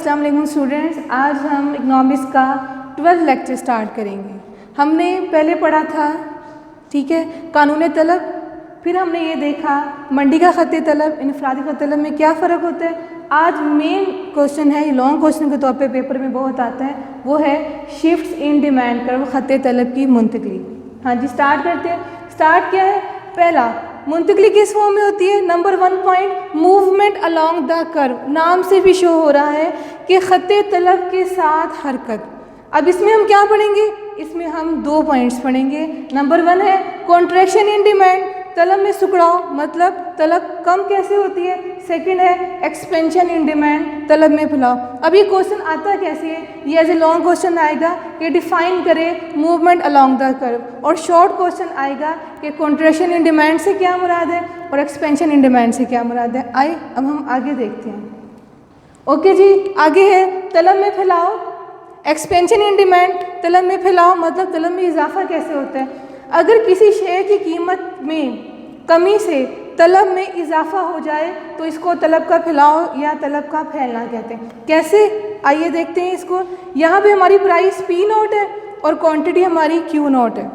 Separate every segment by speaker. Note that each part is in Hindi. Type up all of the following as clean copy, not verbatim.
Speaker 1: अस्सलाम वालेकुम स्टूडेंट्स। आज हम इकनॉमिक्स का 12th लेक्चर स्टार्ट करेंगे। हमने पहले पढ़ा था, ठीक है, कानून तलब। फिर हमने ये देखा मंडी का ख़त तलब, इनफरादी ख़त तलब में क्या फ़र्क होता है। आज मेन क्वेश्चन है, लॉन्ग क्वेश्चन के तौर पे पेपर में बहुत आता है, वो है शिफ्ट्स इन डिमांड कर्व ख़त तलब की मुंतकली। हाँ जी, स्टार्ट करते हैं। स्टार्ट क्या है? पहला, मुंतकली किस फॉर्म में होती है? Number 1 point, movement along the curve. नाम से भी शो हो रहा है कि ख़त तलब के साथ हरकत। अब इसमें हम क्या पढ़ेंगे? इसमें हम 2 पॉइंट्स पढ़ेंगे। नंबर 1 है कॉन्ट्रैक्शन इन डिमांड, तलब में सुकड़ाव, मतलब तलब कम कैसे होती है। सेकंड है एक्सपेंशन इन डिमांड, तलब में फैलाव। अब ये क्वेश्चन आता कैसे है? ये एज ए लॉन्ग क्वेश्चन आएगा कि डिफाइन करे मूवमेंट अलोंग द कर्व, और शॉर्ट क्वेश्चन आएगा कि कॉन्ट्रैक्शन इन डिमांड से क्या मुराद है और एक्सपेंशन इन डिमांड से क्या मुराद है। आइए अब हम आगे देखते हैं। ओके जी, आगे है तलब में फैलाव, एक्सपेंशन इन डिमांड, तलब में फैलाव मतलब तलब में इजाफा कैसे होता है। अगर किसी शेयर की कीमत में कमी से तलब में इजाफा हो जाए तो इसको तलब का फैलाव या तलब का फैलना कहते हैं। कैसे? आइए देखते हैं इसको। यहाँ पे हमारी प्राइस पी नोट है और क्वांटिटी हमारी क्यू नोट है।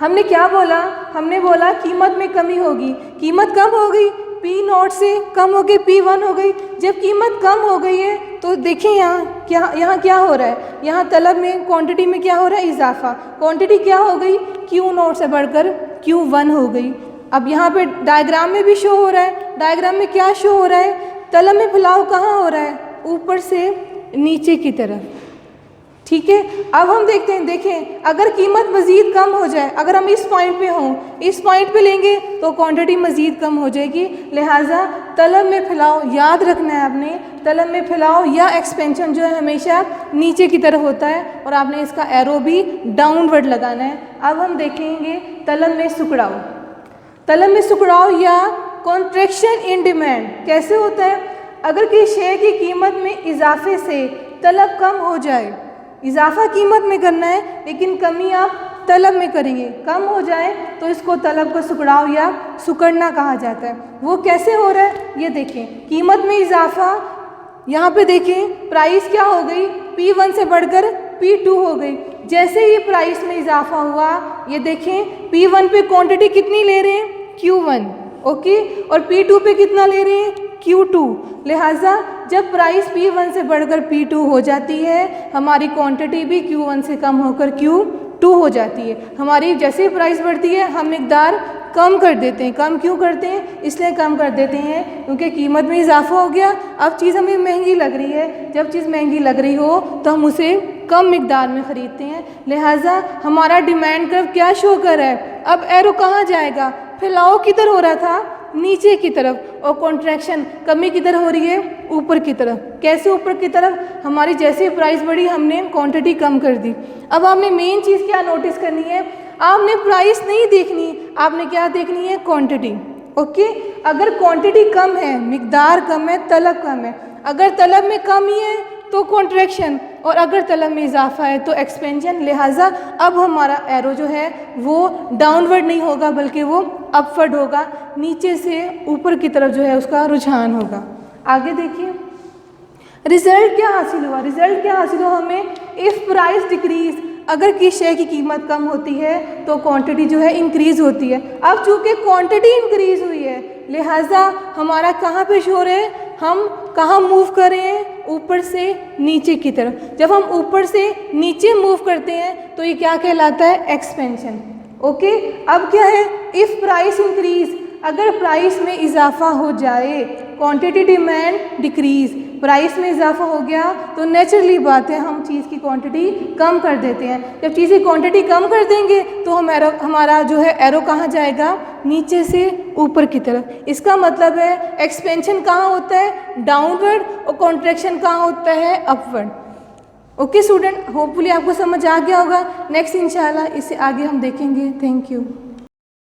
Speaker 1: हमने क्या बोला? हमने बोला कीमत में कमी होगी, कीमत कम हो गई, पी नोट से कम हो गई, P1 हो गई। जब कीमत कम हो गई है तो देखिए यहाँ क्या हो रहा है, यहाँ तलब में क्वांटिटी में क्या हो रहा है? इजाफा। क्वांटिटी क्या हो गई? क्यू नोट से बढ़कर Q1 हो गई। अब यहाँ पे डायग्राम में भी शो हो रहा है। डायग्राम में क्या शो हो रहा है? तलब में फैलाव कहाँ हो रहा है? ऊपर से नीचे की तरफ, ठीक है। अब हम देखते हैं, देखें अगर कीमत मज़ीद कम हो जाए, अगर हम इस पॉइंट पे हों, इस पॉइंट पे लेंगे तो क्वांटिटी मज़ीद कम हो जाएगी। लिहाजा तलब में फैलाव याद रखना है आपने। तलब में फैलाव या एक्सपेंशन जो है हमेशा नीचे की तरफ होता है और आपने इसका एरो भी डाउनवर्ड लगाना है। अब हम देखेंगे तलब में सुकड़ाव। तलब में सुकड़ाव या कॉन्ट्रैक्शन इन डिमांड कैसे होता है? अगर किसी शेयर की कीमत में इजाफे से तलब कम हो जाए, इजाफा कीमत में करना है लेकिन कमी आप तलब में करेंगे, कम हो जाए तो इसको तलब का सुकड़ाव या सुकड़ना कहा जाता है। वो कैसे हो रहा है? ये देखें, कीमत में इजाफा, यहाँ पे देखें प्राइस क्या हो गई? P1 से बढ़कर P2 हो गई। जैसे ही प्राइस में इजाफा हुआ, ये देखें P1 पे क्वांटिटी कितनी ले रहे हैं? Q1, ओके, और P2 पे कितना ले रहे हैं? Q2। लिहाजा जब प्राइस P1 से बढ़कर P2 हो जाती है, हमारी क्वांटिटी भी Q1 से कम होकर Q2 हो जाती है। हमारी जैसे ही प्राइस बढ़ती है हम मिकदार कम कर देते हैं। कम क्यों करते हैं? इसलिए कम कर देते हैं क्योंकि कीमत में इजाफा हो गया। अब चीज़ हमें महंगी लग रही है, जब चीज़ महंगी लग रही हो तो हम उसे कम मिकदार में ख़रीदते हैं। लिहाजा हमारा डिमांड कर्व क्या शो कर रहा है? अब एरो कहाँ जाएगा? फैलाव किधर हो रहा था? नीचे की तरफ, और कॉन्ट्रैक्शन कमी किधर हो रही है? ऊपर की तरफ। कैसे ऊपर की तरफ? हमारी जैसे प्राइस बढ़ी हमने क्वांटिटी कम कर दी। अब आपने मेन चीज़ क्या नोटिस करनी है? आपने प्राइस नहीं देखनी, आपने क्या देखनी है? क्वांटिटी। ओके, अगर क्वांटिटी कम है, मिकदार कम है, तलब कम है। अगर तलब में कमी है तो कॉन्ट्रैक्शन, और अगर तलब में इजाफा है तो एक्सपेंशन। लिहाजा अब हमारा एरो जो है वो डाउनवर्ड नहीं होगा बल्कि वो अपवर्ड होगा, नीचे से ऊपर की तरफ जो है उसका रुझान होगा। आगे देखिए रिजल्ट क्या हासिल हुआ। रिजल्ट क्या हासिल हुआ हमें? इफ़ प्राइस डिक्रीज, अगर किसी शेयर की कीमत कम होती है तो क्वांटिटी जो है इंक्रीज़ होती है। अब चूँकि क्वांटिटी इंक्रीज़ हुई है, लिहाजा हमारा कहाँ पे शो है? हम कहाँ मूव कर रहे हैं? ऊपर से नीचे की तरफ। जब हम ऊपर से नीचे मूव करते हैं तो ये क्या कहलाता है? एक्सपेंशन। ओके, अब क्या है? इफ़ प्राइस इंक्रीज, अगर प्राइस में इजाफा हो जाए, क्वांटिटी डिमांड डिक्रीज, प्राइस में इजाफा हो गया तो नेचुरली बात है हम चीज़ की क्वांटिटी कम कर देते हैं। जब चीज़ की क्वांटिटी कम कर देंगे तो हमारा जो है एरो कहाँ जाएगा? नीचे से ऊपर की तरफ। इसका मतलब है एक्सपेंशन कहाँ होता है? डाउनवर्ड, और कॉन्ट्रैक्शन कहाँ होता है? अपवर्ड। ओके स्टूडेंट, होपफुली आपको समझ आ गया होगा। नेक्स्ट इंशाल्लाह इससे आगे हम देखेंगे। Thank you.